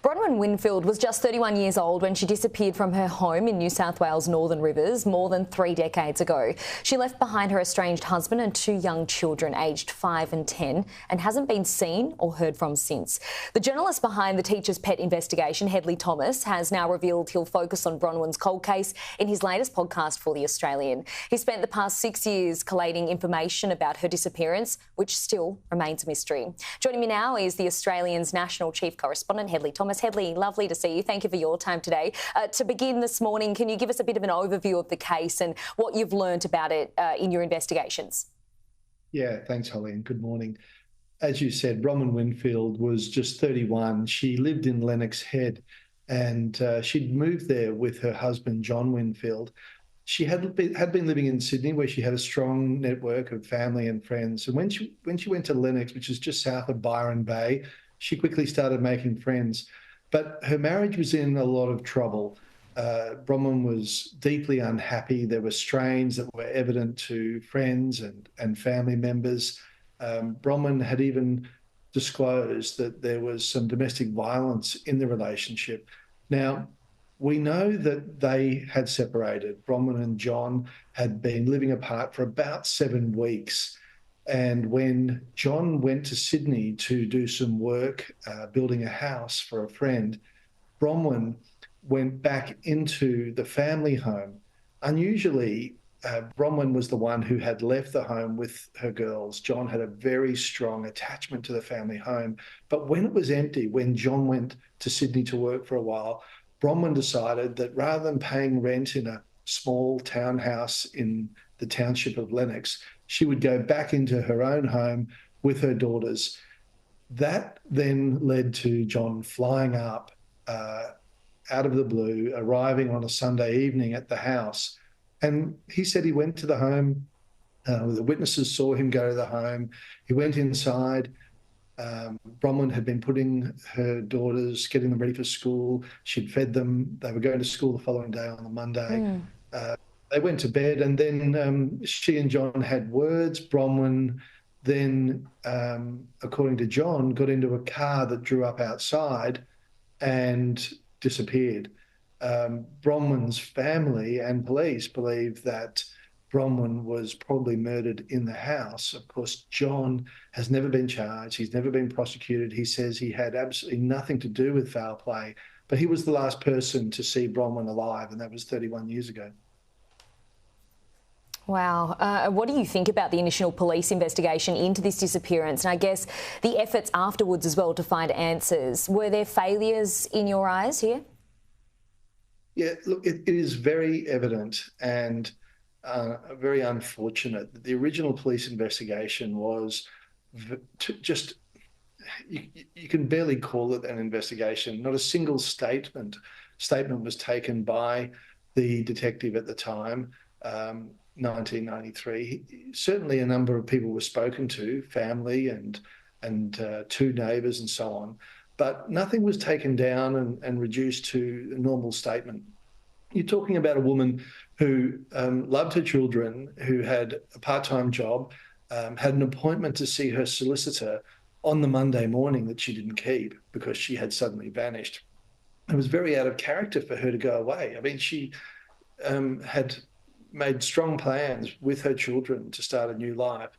Bronwyn Winfield was just 31 years old when she disappeared from her home in New South Wales' Northern Rivers more than 3 decades ago. She left behind her estranged husband and 2 young children aged 5 and 10 and hasn't been seen or heard from since. The journalist behind the teacher's pet investigation, Hedley Thomas, has now revealed he'll focus on Bronwyn's cold case in his latest podcast for The Australian. He spent the past 6 years collating information about her disappearance, which still remains a mystery. Joining me now is The Australian's national chief correspondent, Hedley Thomas. Hedley, lovely to see you. Thank you for your time today. To begin this morning, can you give us a bit of an overview of the case and what you've learnt about it in your investigations? Yeah, thanks, Holly, and good morning. As you said, Bronwyn Winfield was just 31. She lived in Lennox Head and she'd moved there with her husband, John Winfield. She had been living in Sydney, where she had a strong network of family and friends. And when she went to Lennox, which is just south of Byron Bay, she quickly started making friends. But her marriage was in a lot of trouble. Bronwyn was deeply unhappy. There were strains that were evident to friends and family members. Bronwyn had even disclosed that there was some domestic violence in the relationship. Now, we know that they had separated. Bronwyn and John had been living apart for about 7 weeks. And when John went to Sydney to do some work building a house for a friend, Bronwyn went back into the family home. Unusually, Bronwyn was the one who had left the home with her girls. John had a very strong attachment to the family home. But when it was empty, when John went to Sydney to work for a while, Bronwyn decided that rather than paying rent in a small townhouse in the township of Lennox, she would go back into her own home with her daughters. That then led to John flying up out of the blue, arriving on a Sunday evening at the house. And he said he went to the home. The witnesses saw him go to the home. He went inside. Bronwyn had been putting her daughters, getting them ready for school. She'd fed them. They were going to school the following day on the Monday. They went to bed, and then she and John had words. Bronwyn then, according to John, got into a car that drew up outside and disappeared. Bronwyn's family and police believe that Bronwyn was probably murdered in the house. Of course, John has never been charged. He's never been prosecuted. He says he had absolutely nothing to do with foul play, but he was the last person to see Bronwyn alive, and that was 31 years ago. Wow. What do you think about the initial police investigation into this disappearance, and I guess the efforts afterwards as well to find answers? Were there failures in your eyes here? Yeah, look, it is very evident and very unfortunate that the original police investigation was just, you can barely call it an investigation. Not a single statement was taken by the detective at the time, 1993. Certainly a number of people were spoken to, family and 2 neighbours and so on, but nothing was taken down and reduced to a normal statement. You're talking about a woman who loved her children, who had a part-time job, had an appointment to see her solicitor on the Monday morning that she didn't keep because she had suddenly vanished. It was very out of character for her to go away. I mean, she had made strong plans with her children to start a new life.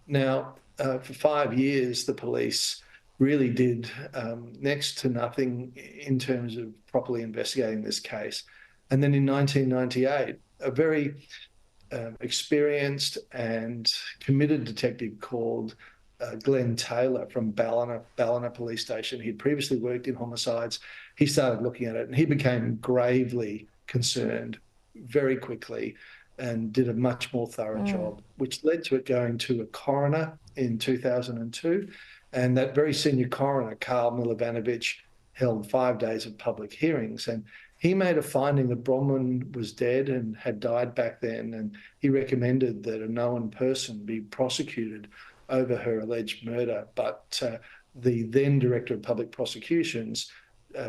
Now, for 5 years, the police really did next to nothing in terms of properly investigating this case. And then in 1998, a very experienced and committed detective called Glenn Taylor from Ballina Police Station. He'd previously worked in homicides. He started looking at it and he became gravely concerned very quickly and did a much more thorough job, which led to it going to a coroner in 2002. And that very senior coroner, Karl Milovanovich, held 5 days of public hearings. And he made a finding that Bronwyn was dead and had died back then, and he recommended that a known person be prosecuted over her alleged murder. But the then Director of Public Prosecutions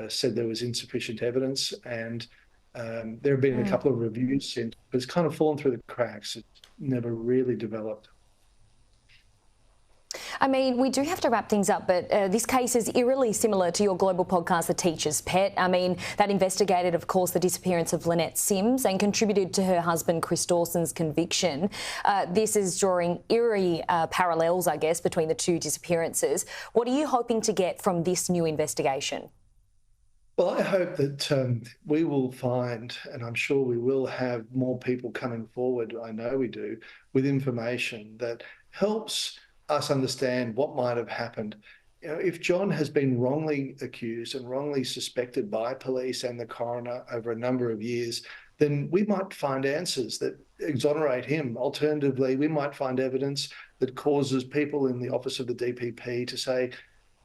said there was insufficient evidence, and there have been a couple of reviews since, but it's kind of fallen through the cracks. It never really developed. I mean, we do have to wrap things up, but this case is eerily similar to your global podcast, The Teacher's Pet. I mean, that investigated, of course, the disappearance of Lynette Sims and contributed to her husband Chris Dawson's conviction. This is drawing eerie parallels, I guess, between the two disappearances. What are you hoping to get from this new investigation? Well, I hope that we will find, and I'm sure we will have more people coming forward, I know we do, with information that helps us understand what might have happened. You know, if John has been wrongly accused and wrongly suspected by police and the coroner over a number of years, then we might find answers that exonerate him. Alternatively, we might find evidence that causes people in the office of the DPP to say,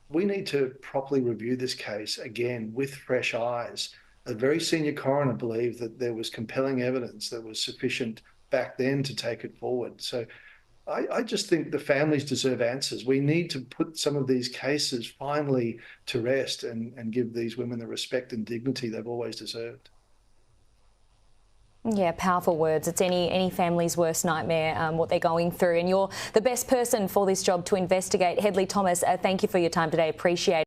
we need to properly review this case again with fresh eyes. A very senior coroner believed that there was compelling evidence that was sufficient back then to take it forward. So I just think the families deserve answers. We need to put some of these cases finally to rest and give these women the respect and dignity they've always deserved. Yeah, powerful words. It's any family's worst nightmare, what they're going through. And you're the best person for this job to investigate. Hedley Thomas, thank you for your time today. Appreciate it.